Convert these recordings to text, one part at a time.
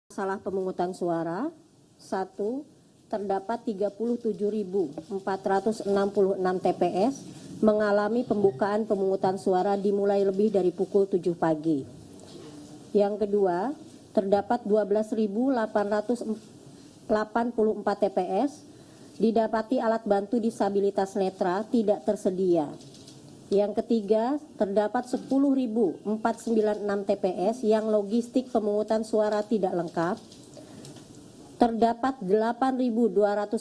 Masalah pemungutan suara. 1. Terdapat 37.466 TPS mengalami pembukaan pemungutan suara dimulai lebih dari pukul 7 pagi. Yang kedua, terdapat 12.884 TPS didapati alat bantu disabilitas netra tidak tersedia. Yang ketiga, terdapat 10.496 TPS yang logistik pemungutan suara tidak lengkap. Terdapat 8.219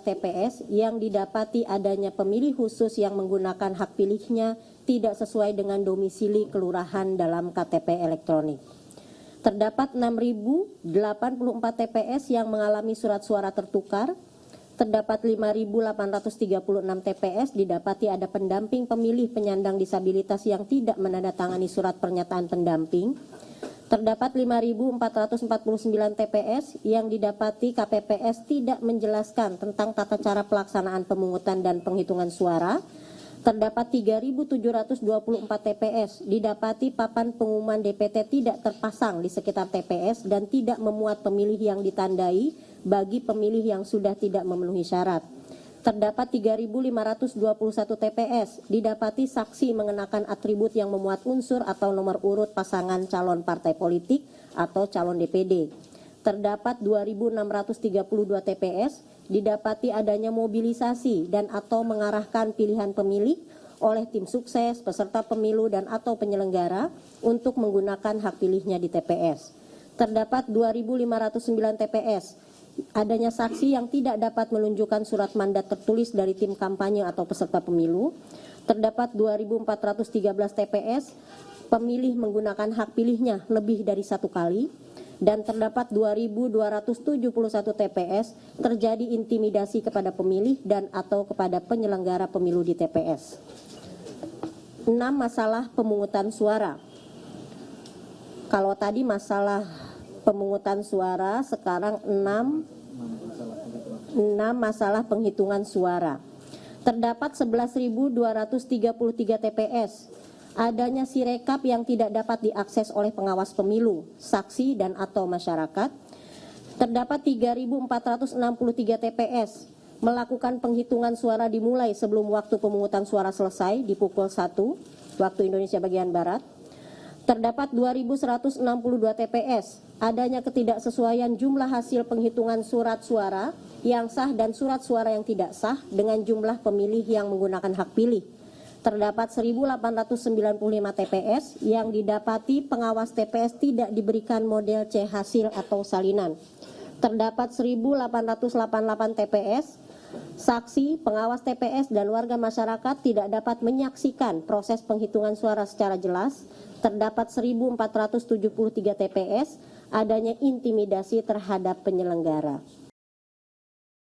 TPS yang didapati adanya pemilih khusus yang menggunakan hak pilihnya tidak sesuai dengan domisili kelurahan dalam KTP elektronik. Terdapat 6.084 TPS yang mengalami surat suara tertukar. Terdapat 5.836 TPS didapati ada pendamping pemilih penyandang disabilitas yang tidak menandatangani surat pernyataan pendamping. Terdapat 5.449 TPS yang didapati KPPS tidak menjelaskan tentang tata cara pelaksanaan pemungutan dan penghitungan suara. Terdapat 3.724 TPS didapati papan pengumuman DPT tidak terpasang di sekitar TPS dan tidak memuat pemilih yang ditandai bagi pemilih yang sudah tidak memenuhi syarat. Terdapat 3.521 TPS didapati saksi mengenakan atribut yang memuat unsur atau nomor urut pasangan calon partai politik atau calon DPD. Terdapat 2.632 TPS didapati adanya mobilisasi dan atau mengarahkan pilihan pemilih oleh tim sukses, peserta pemilu dan atau penyelenggara untuk menggunakan hak pilihnya di TPS. Terdapat 2.509 TPS adanya saksi yang tidak dapat menunjukkan surat mandat tertulis dari tim kampanye atau peserta pemilu. Terdapat 2.413 TPS pemilih menggunakan hak pilihnya lebih dari satu kali. Dan terdapat 2.271 TPS terjadi intimidasi kepada pemilih dan atau kepada penyelenggara pemilu di TPS. 6. Masalah pemungutan suara. Kalau tadi masalah pemungutan suara, sekarang 6 masalah penghitungan suara. Terdapat 11.233 TPS. Adanya sirekap yang tidak dapat diakses oleh pengawas pemilu, saksi dan atau masyarakat. Terdapat 3.463 TPS melakukan penghitungan suara dimulai sebelum waktu pemungutan suara selesai di pukul 1 waktu Indonesia bagian Barat. Terdapat 2.162 TPS adanya ketidaksesuaian jumlah hasil penghitungan surat suara yang sah dan surat suara yang tidak sah dengan jumlah pemilih yang menggunakan hak pilih. Terdapat 1.895 TPS yang didapati pengawas TPS tidak diberikan model C hasil atau salinan. Terdapat 1.888 TPS, saksi, pengawas TPS dan warga masyarakat tidak dapat menyaksikan proses penghitungan suara secara jelas. Terdapat 1.473 TPS adanya intimidasi terhadap penyelenggara.